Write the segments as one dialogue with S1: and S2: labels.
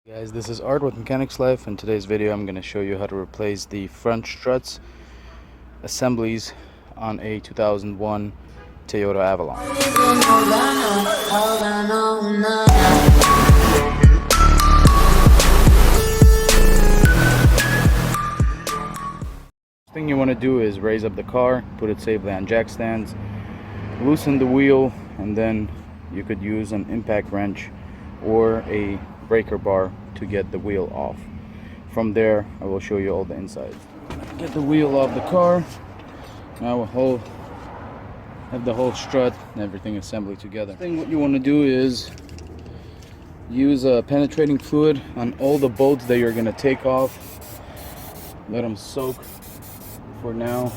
S1: Guys, this is Art with Mechanics Life. In today's video I'm going to show you how to replace the front struts assemblies on a 2001 Toyota Avalon. First thing you want to do is raise up the car, put it safely on jack stands, loosen the wheel, and then you could use an impact wrench or a breaker bar to get the wheel off. From there I will show you all the insides. Get the wheel off the car. Now we'll have the whole strut and everything assembly together. What you want to do is use a penetrating fluid on all the bolts that you're going to take off. Let them soak for now,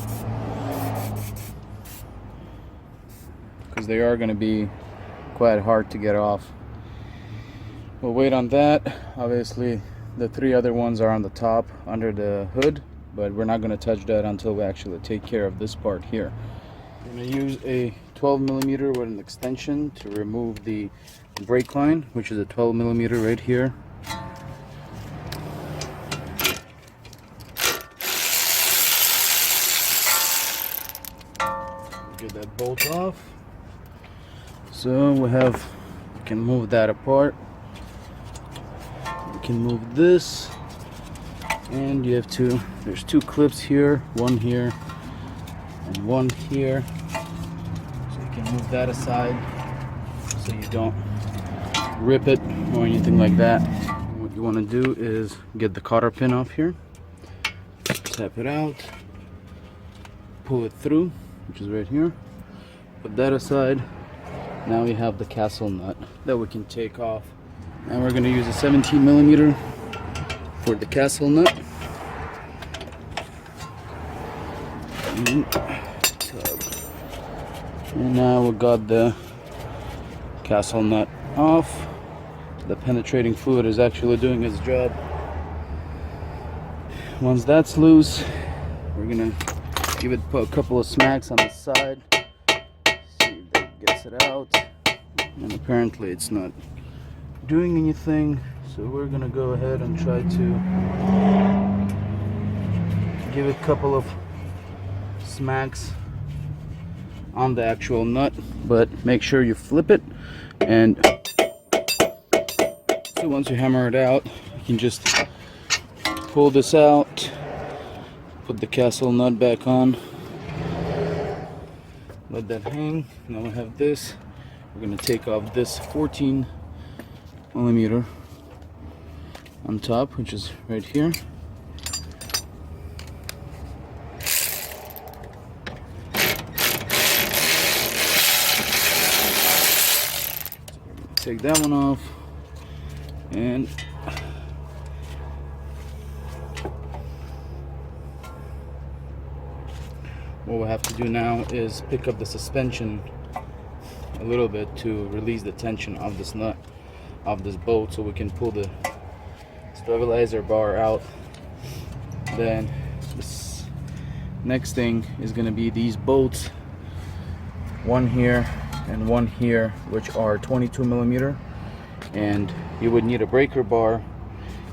S1: because they are going to be quite hard to get off. We'll wait on that. Obviously the three other ones are on the top under the hood, but we're not going to touch that until we actually take care of this part here. I'm going to use a 12mm with an extension to remove the brake line, which is a 12mm right here. Get that bolt off. So we can move that apart. Can move this, and you have there's two clips here, one here and one here, so you can move that aside so you don't rip it or anything like that. What you want to do is get the cotter pin off here, tap it out, pull it through, which is right here, put that aside. Now we have the castle nut that we can take off. And we're going to use a 17mm for the castle nut. And now we got the castle nut off. The penetrating fluid is actually doing its job. Once that's loose, we're going to give it a couple of smacks on the side. See if that gets it out. And apparently it's not doing anything, so we're gonna go ahead and try to give it a couple of smacks on the actual nut, but make sure you flip it. And so once you hammer it out, you can just pull this out, put the castle nut back on, let that hang. Now we have this. We're gonna take off this 14mm on top, which is right here. Take that one off, and what we'll have to do now is pick up the suspension a little bit to release the tension of this nut, of this bolt, so we can pull the stabilizer bar out. Then this next thing is going to be these bolts, one here and one here, which are 22mm, and you would need a breaker bar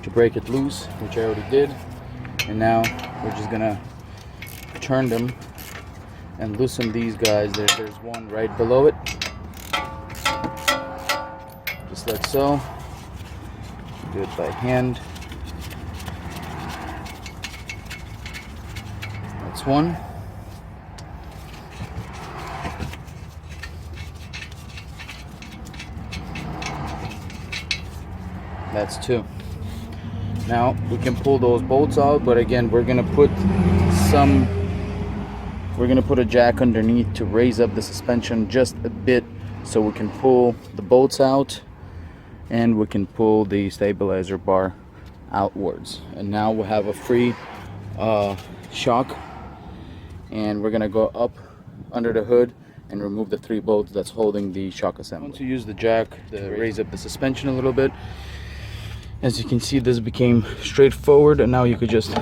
S1: to break it loose, which I already did. And now we're just gonna turn them and loosen these guys. There's one right below it, just like so. Do it by hand. That's one. That's two. Now we can pull those bolts out, but again, we're gonna put a jack underneath to raise up the suspension just a bit, so we can pull the bolts out and we can pull the stabilizer bar outwards. And now we'll have a free shock, and we're gonna go up under the hood and remove the three bolts that's holding the shock assembly. Once you use the jack to raise up the suspension a little bit, as you can see, this became straightforward, and now you could just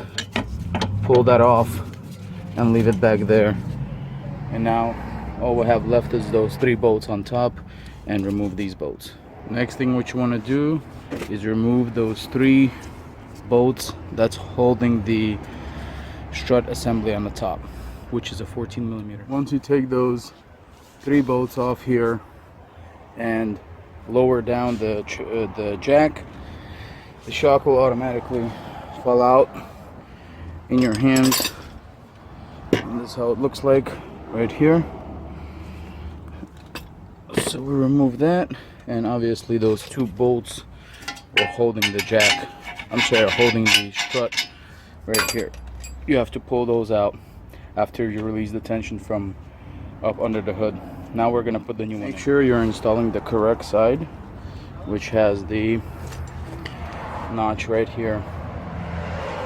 S1: pull that off and leave it back there. And now all we have left is those three bolts on top, and remove these bolts. Next thing what you want to do is remove those 3 bolts that's holding the strut assembly on the top, which is a 14mm. Once you take those 3 bolts off here and lower down the jack, the shock will automatically fall out in your hands. And this is how it looks like right here. So we remove that, and obviously those 2 bolts are holding the jack, holding the strut right here. You have to pull those out after you release the tension from up under the hood. Now we're gonna put the new one in. Make sure you're installing the correct side, which has the notch right here,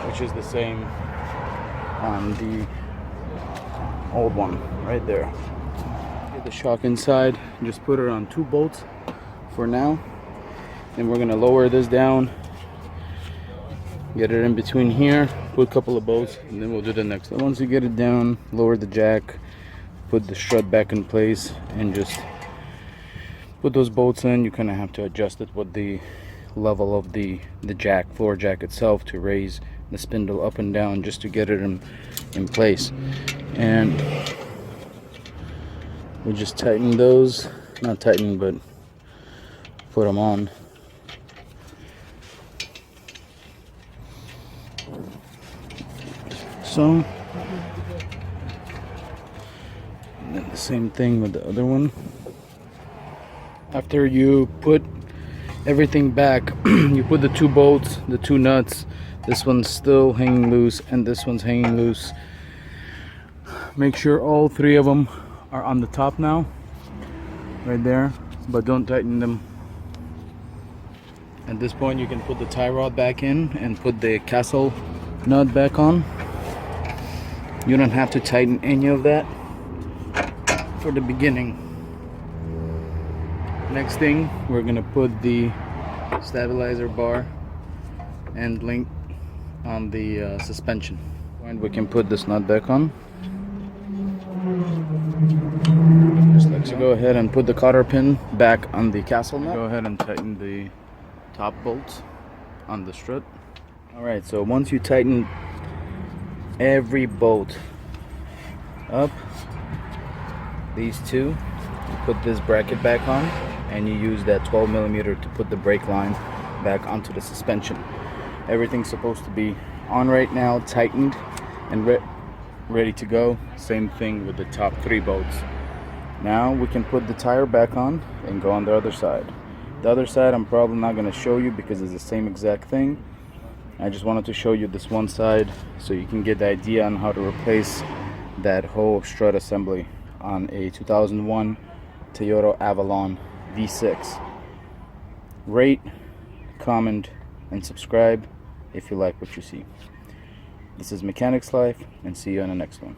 S1: which is the same on the old one right there. Get the shock inside, just put it on 2 bolts for now. Then we're gonna lower this down, get it in between here, put a couple of bolts, and then we'll do the next one. Once you get it down, lower the jack, put the strut back in place, and just put those bolts in. You kind of have to adjust it with the level of the jack, floor jack itself, to raise the spindle up and down just to get it in place. And we just tighten those, not tighten, but put them on. So, and then the same thing with the other one. After you put everything back, you put the 2 bolts, the 2 nuts. This one's still hanging loose and this one's hanging loose. Make sure all 3 of them are on the top now, right there, but don't tighten them. At this point you can put the tie rod back in and put the castle nut back on. You don't have to tighten any of that for the beginning. Next thing, we're gonna put the stabilizer bar and link on the suspension. And we can put this nut back on. Just like so. Go ahead and put the cotter pin back on the castle nut. Go ahead and tighten the top bolts on the strut. Alright, so once you tighten every bolt up, these 2, you put this bracket back on, and you use that 12mm to put the brake line back onto the suspension. Everything's supposed to be on right now, tightened and ready to go. Same thing with the top 3 bolts. Now we can put the tire back on and go on the other side. The other side I'm probably not going to show you because it's the same exact thing. I just wanted to show you this one side so you can get the idea on how to replace that whole strut assembly on a 2001 Toyota Avalon V6. Rate, comment, and subscribe if you like what you see. This is Mechanics Life, and see you on the next one.